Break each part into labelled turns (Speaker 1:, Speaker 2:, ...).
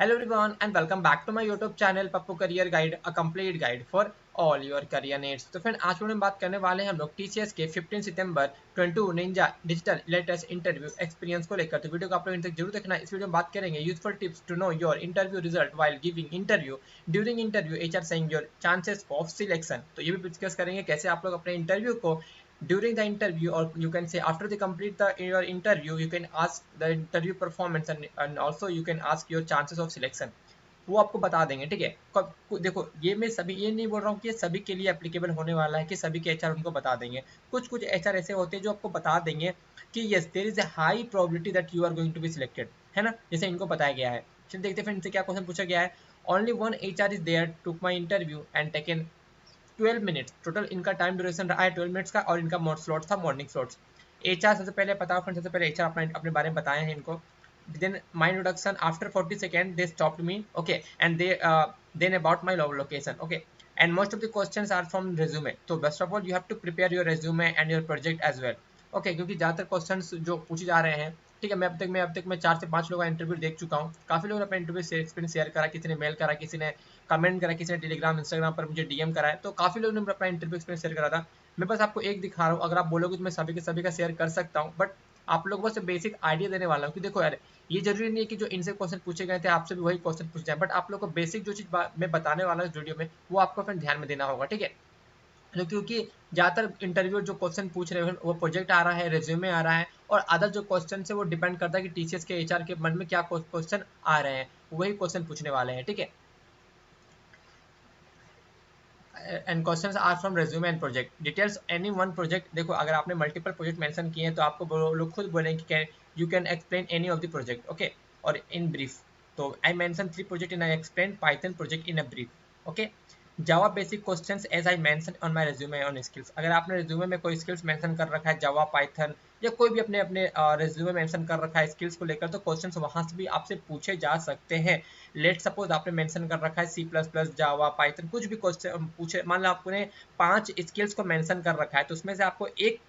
Speaker 1: Hello everyone and welcome back to my YouTube channel Pappu career guide a complete guide for all your career needs. तो friend आज हम बात करने वाले हैं हम लोग TCS के 15 सितंबर 22 Ninja digital latest interview experience को लेकर। तो वीडियो को आप लोग तक जरूर देखना। इस वीडियो में बात करेंगे useful tips to know your interview result while giving interview during interview HR saying your chances of selection. तो ये भी डिस्कस करेंगे कैसे आप लोग अपने इंटरव्यू को during the interview, or you can say after they complete your interview, you can ask the interview performance, and also you can ask your chances of selection। वो आपको बता देंगे, ठीक है। देखो ये मैं सभी ये नहीं बोल रहा हूँ कि ये सभी के लिए एप्लीकेबल होने वाला है कि सभी के HR उनको बता देंगे। कुछ कुछ HR ऐसे होते हैं जो आपको बता देंगे कि yes there is a high probability that you are going to be selected, है ना, जैसे इनको बताया गया है। चलिए देखते हैं फिर इनसे क्या क्वेश्चन पूछा गया है। Only one HR is there took my interview and taken 12 minutes. Total इनका टाइम ड्यूरेशन रहा है 12 मिनट्स का, और इनका स्लॉट था मॉर्निंग स्लॉट्स। HR सबसे पहले बताओ फ्रेंड, सबसे पहले HR अपने बारे में बताए हैं इनको। Then my introduction, after 40 seconds they stopped me, okay, and they then about my location, okay, and most of the questions are from resume, so best of all you have to prepare your resume and your project as well, okay, क्योंकि ज़्यादातर questions जो पूछे जा रहे हैं, ठीक है। मैं अब तक 4 से 5 लोगों का इंटरव्यू देख चुका हूँ। काफ़ी लोगों ने अपना इंटरव्यू से एक्सपीरियंस शेयर करा, किसी ने मेल करा, किसी ने कमेंट करा, किसी ने टेलीग्राम इंस्टाग्राम पर मुझे DM करा है। तो काफ़ी लोगों ने अपना इंटरव्यू एक्सपीरियंस शेयर करा था। मैं बस आपको एक दिखा रहा हूँ। अगर आप बोलोगे तो मैं सभी के सभी का शेयर कर सकता हूँ, बट आप लोग बस बेसिक आइडिया देने वाला हूँ कि देखो यार, ये जरूरी नहीं है कि जो इनसे क्वेश्चन पूछे गए थे आपसे भी वही क्वेश्चन पूछ जाए, बट आप लोग को बेसिक जो चीज मैं बताने वाला हूँ वीडियो में, वो आपको फिर ध्यान में देना होगा, ठीक है। तो क्योंकि ज्यादातर इंटरव्यू जो क्वेश्चन पूछ रहे हैं वो प्रोजेक्ट आ रहा है, रेज्यूमे आ रहा है, और अदर जो क्वेश्चन है वो डिपेंड करता है कि TCS के HR के मन में क्या क्वेश्चन आ रहे हैं, वही क्वेश्चन पूछने वाले हैं, ठीक है। And questions are from resume and project details any one project. देखो अगर आपने मल्टीपल प्रोजेक्ट मेंशन किए हैं तो आपको लोग खुद बोलेंगे कि you can explain any of the project, okay, और इन ब्रीफ। तो I mention 3 project in I explain Python project in a brief, okay. Java basic questions as I mention on my resume on skills. अगर आपने resume में कोई skills mention कर रखा है, जावा, Python, या कोई भी अपने अपने रिज्यूमे मेंशन कर रखा है स्किल्स को लेकर, तो क्वेश्चंस वहां से भी आपसे पूछे जा सकते हैं। लेट सपोज आपने मेंशन कर रखा है C++, जावा, पाइथन, कुछ भी क्वेश्चन पूछे, मान लो आपने 5 स्किल्स को मेंशन कर रखा है, तो उसमें से आपको एक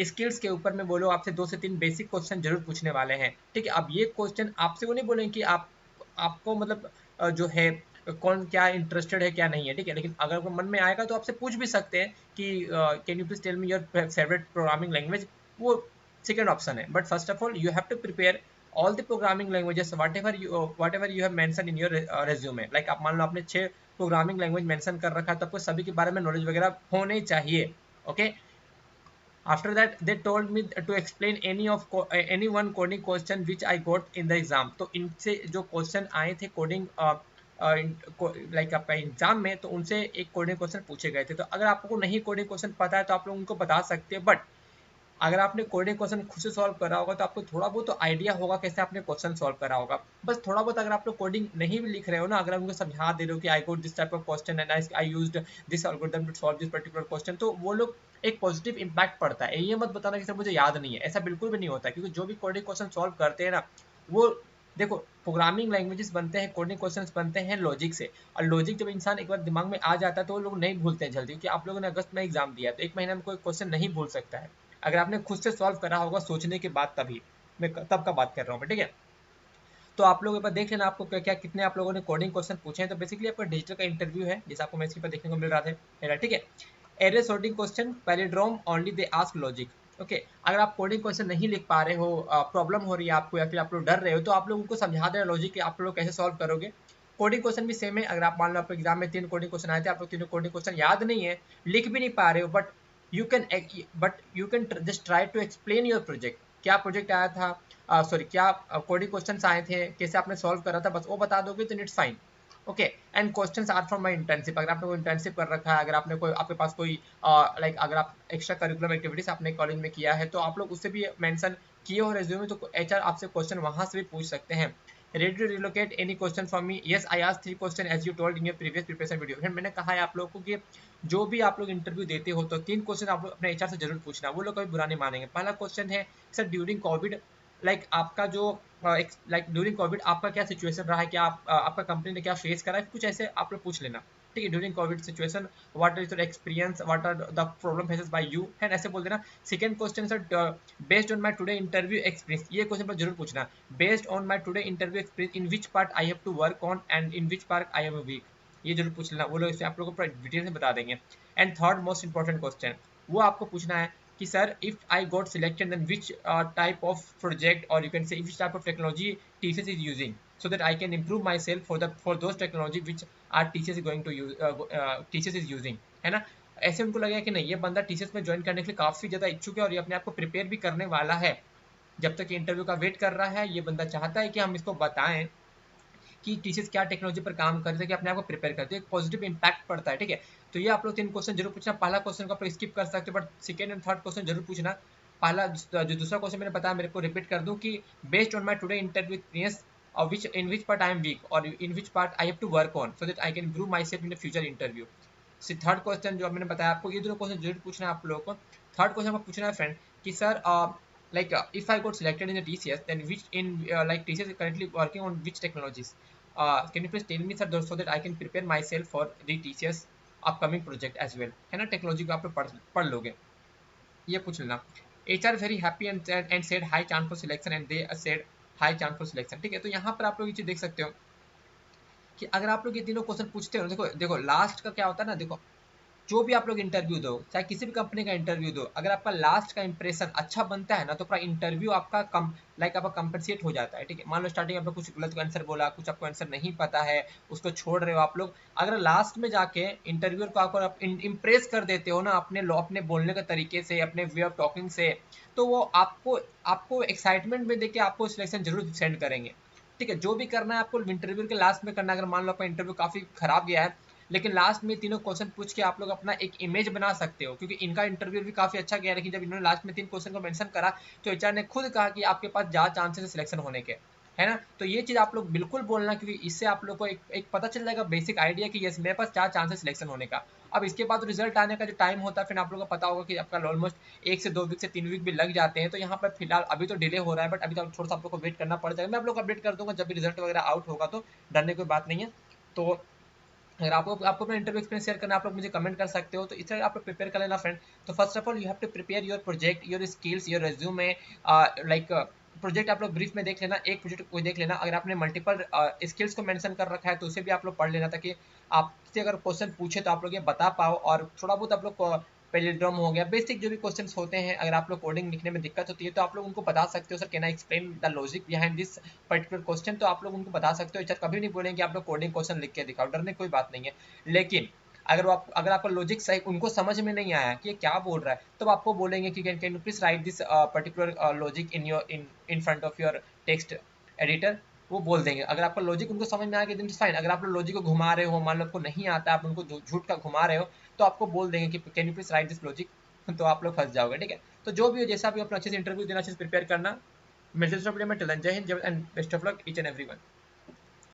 Speaker 1: स्किल्स के ऊपर में बोलो आपसे 2 से 3 बेसिक क्वेश्चन जरूर पूछने वाले हैं, ठीक है। अब ये क्वेश्चन आपसे वो नहीं बोलेंगे कि आपको मतलब जो है कौन क्या इंटरेस्टेड है क्या नहीं है, ठीक है। लेकिन अगर वो मन में आएगा तो आपसे पूछ भी सकते हैं कि can you please tell me your favourite programming language. वो सेकंड ऑप्शन है, but first of all you have to prepare all the programming languages whatever you have mentioned in your resume। like आप मान लो आपने 6 programming language mention कर रखा है, तो आपको सभी के बारे में नॉलेज वगैरह होने चाहिए, okay. After that they told me to explain any one coding question which I got in the exam। तो इनसे जो क्वेश्चन आए थे कोडिंग लाइक आपका एग्जाम में, तो उनसे एक कोडिंग क्वेश्चन पूछे गए थे। तो अगर आपको नहीं कोडिंग क्वेश्चन पता है तो आप लोग उनको बता सकते हैं, बट अगर आपने कोडिंग क्वेश्चन खुद से सॉल्व करा होगा तो आपको थोड़ा बहुत तो आइडिया होगा कैसे आपने क्वेश्चन सॉल्व करा होगा। बस थोड़ा बहुत अगर आप लोग कोडिंग नहीं भी लिख रहे हो ना, अगर आप उनको समझा दे रहे हो कि I got this type of question and I used this algorithm to solve this particular question, तो वो लोग एक पॉजिटिव इंपैक्ट पड़ता है। ये मत बताना कि सर मुझे याद नहीं है, ऐसा बिल्कुल भी नहीं होता, क्योंकि जो भी कोडिंग क्वेश्चन सॉल्व करते हैं ना, वो देखो प्रोग्रामिंग लैंग्वेजेस बनते हैं, कोडिंग क्वेश्चंस बनते हैं लॉजिक से, और लॉजिक जब इंसान एक बार दिमाग में आ जाता है तो वो लोग नहीं भूलते हैं जल्दी, क्योंकि आप लोगों ने अगस्त में एग्जाम दिया है तो 1 महीना में कोई क्वेश्चन नहीं भूल सकता है। अगर आपने खुद से सॉल्व करा होगा सोचने के बाद, तभी मैं तब का बात कर रहा हूँ मैं, ठीक है। तो आप लोग एक बार देख लेना आपको क्या क्या कितने आप लोगों ने कोडिंग क्वेश्चन पूछे हैं। तो बेसिकली आपका डिजिटल का इंटरव्यू है, जैसे आपको मैसेज पर देखने को मिल रहा था, ठीक है। Array sorting question, palindrome only they ask logic, okay. अगर आप कोडिंग क्वेश्चन नहीं लिख पा रहे हो, प्रॉब्लम हो रही है आपको, या फिर आप लोग डर रहे हो, तो आप लोग उनको समझा देना लॉजिक कि आप लोग कैसे सॉल्व करोगे। कोडिंग क्वेश्चन भी सेम है। अगर आप मान लो आपको एग्जाम में 3 कोडिंग क्वेश्चन आए थे, आप लोग तीनों कोडिंग क्वेश्चन याद नहीं है, लिख भी नहीं पा रहे हो, but you can just try to explain your project. क्या प्रोजेक्ट आया था, सॉरी क्या कोडिंग क्वेश्चन्स आए थे, कैसे आपने सॉल्व करा था, बस वो बता दोगे तो it's fine, okay. And questions are from my internship. अगर आपने कोई इंटर्नशिप कर रखा है, अगर आपने कोई आपके पास कोई लाइक अगर आप एक्स्ट्रा करिकुलम एक्टिविटीज आपने कॉलेज में किया है, तो आप लोग उससे भी मेंशन किए हो रेज्यूमे, तो HR आपसे क्वेश्चन वहां से भी पूछ सकते हैं। Ready to relocate any question from me, yes I asked 3 question as you told in your previous preparation video. फिर मैंने कहा है आप लोगों को कि जो भी आप लोग इंटरव्यू देते हो तो 3 क्वेश्चन आप लोग अपने HR से जरूर पूछना, वो लोग कभी बुरा नहीं मानेंगे। पहला क्वेश्चन है सर ड्यूरिंग कोविड, लाइक आपका जो लाइक ड्यूरिंग कोविड आपका क्या सिचुएशन रहा है, क्या आपका कंपनी ने क्या फेस करा है, कुछ ऐसे आप लोग पूछ लेना, ठीक है, during covid situation what is your experience, what are the problem faces by you, and ऐसे बोल देना। Second question sir, based on my today interview experience, ये क्वेश्चन पर जरूर पूछना, based on my today interview experience in which part I have to work on and in which part I am weak, ये जरूर पूछ लेना, वो लोग इसमें आप लोगों को डिटेल से बता देंगे। And third most important question, वो आपको पूछना है कि sir if I got selected then which type of project और you can say which type of technology TCS is using so that I can improve myself for those technology which are TCS is going to use TCS is using, है ना। ऐसे उनको लगेगा कि नहीं ये बंदा TCS में ज्वाइन करने के लिए काफी ज्यादा इच्छुक है और ये अपने आप को प्रिपेयर भी करने वाला है, जब तक इंटरव्यू का वेट कर रहा है ये बंदा चाहता है कि हम इसको बताएं कि TCS क्या टेक्नोलॉजी पर काम करते हैं, कि अपने आप को प्रिपेयर करते हैं, एक पॉजिटिव इंपैक्ट पड़ता है, ठीक है। तो ये आप लोग 3 क्वेश्चन जरूर पूछना, पहला क्वेश्चन को आप लोग स्किप कर सकते हो but second and third question जरूर पूछना। पहला जो दूसरा क्वेश्चन मैंने बताया मेरे को रिपीट कर दूं कि based on my today interview experience which in which part I am weak or in which part I have to work on so that I can improve myself in the future interview। Third question जो मैंने बताया आपको, ये दोनों question जरूर पूछना है आप लोगों को। थर्ड क्वेश्चन आपको पूछना है फ्रेंड कि sir like if I got selected in the TCS then which in like TCS is currently working on which technologies, can you please tell me sir so that I can prepare myself for the TCS upcoming project as well, है ना। Technology को आप लोग पढ़ लोगे, ये पूछ लेना। HR very happy and said high chance for selection and they said high chance for selection, ठीक है। तो यहाँ पर आप लोग ये चीज देख सकते हो कि अगर आप लोग ये तीनों क्वेश्चन पूछते हो, देखो देखो लास्ट का क्या होता है ना, देखो जो भी आप लोग इंटरव्यू दो, चाहे किसी भी कंपनी का इंटरव्यू दो, अगर आपका लास्ट का इंप्रेशन अच्छा बनता है ना तो पूरा इंटरव्यू आपका आपका कंपनसेट हो जाता है, ठीक है। मान लो स्टार्टिंग आपने कुछ गलत आंसर बोला, कुछ आपको आंसर नहीं पता है, उसको छोड़ रहे हो आप लोग, अगर लास्ट में जाके इंटरव्यूअर को आप इम्प्रेस कर देते हो ना अपने बोलने के तरीके से, अपने वे ऑफ टॉकिंग से, तो वो आपको आपको एक्साइटमेंट में देके आपको सिलेक्शन जरूर सेंड करेंगे, ठीक है। जो भी करना है आपको इंटरव्यू के लास्ट में करना है। अगर मान लो आपका इंटरव्यू काफी खराब गया है लेकिन लास्ट में तीनों क्वेश्चन पूछ के आप लोग अपना एक इमेज बना सकते हो, क्योंकि इनका इंटरव्यू भी काफी अच्छा गया, लेकिन जब इन्होंने लास्ट में 3 क्वेश्चन को मेंशन करा तो HR ने खुद कहा कि आपके पास ज्यादा चांसेस है सिलेक्शन होने के, है ना। तो ये चीज आप लोग बिल्कुल बोलना, क्योंकि इससे आप लोग को एक पता चल जाएगा बेसिक आइडिया कि यस मेरे पास क्या चांसेस सिलेक्शन होने का। अब इसके बाद रिजल्ट आने का जो टाइम होता है फिर आप लोगों को पता होगा कि आपका ऑलमोस्ट 1 से 2 वीक से 3 वीक भी लग जाते हैं। तो यहाँ पर फिलहाल अभी तो डिले हो रहा है बट अभी तो थोड़ा सा आप लोग को वेट करना पड़ जाएगा। मैं आप लोग को अपडेट कर दूंगा जब भी रिजल्ट वगैरह आउट होगा, तो डरने की कोई बात नहीं है। तो अगर आपको अपना इंटरव्यू एक्सपीरियंस शेयर करना, आप लोग मुझे कमेंट कर सकते हो। तो इस तरह आप लोग प्रिपेयर कर लेना फ्रेंड। तो first of all you have to prepare your project, your skills, your resume, like project आप लोग ब्रीफ में देख लेना, एक प्रोजेक्ट को देख लेना। अगर आपने मल्टीपल स्किल्स को मेंशन कर रखा है तो उसे भी आप लोग पढ़ लेना, ताकि आपसे अगर क्वेश्चन पूछे तो आप लोग ये बता पाओ। और थोड़ा बहुत आप लोग को पेलिड्रोम हो गया, बेसिक जो भी क्वेश्चंस होते हैं, अगर आप लोग कोडिंग लिखने में दिक्कत होती है तो आप लोग उनको बता सकते हो, sir can I explain the logic behind this particular question, तो आप लोग उनको बता सकते हो। सर कभी नहीं बोलेंगे आप लोग कोडिंग क्वेश्चन लिख के दिखाओ, डरने कोई बात नहीं है। लेकिन अगर आपका लॉजिक सही उनको समझ में नहीं आया कि ये क्या बोल रहा है, तो आपको बोलेंगे कि can you please right this particular logic in front of your text editor, वो बोल देंगे। अगर आपका लॉजिक उनको समझ में आ गया फाइन। अगर आप लोग लॉजिक को घुमा रहे हो, मान लो आपको नहीं आता, आप उनको झूठ का घुमा रहे हो, तो आपको बोल देंगे कि can you please right this logic, तो आप लोग फंस जाओगे, ठीक है। तो जो भी हो, जैसा भी अपना अच्छे से इंटरव्यू देना, अच्छे से प्रिपेयर करना। मैसेज वीडियो में टिल देन, जय Hind and best of luck each and everyone.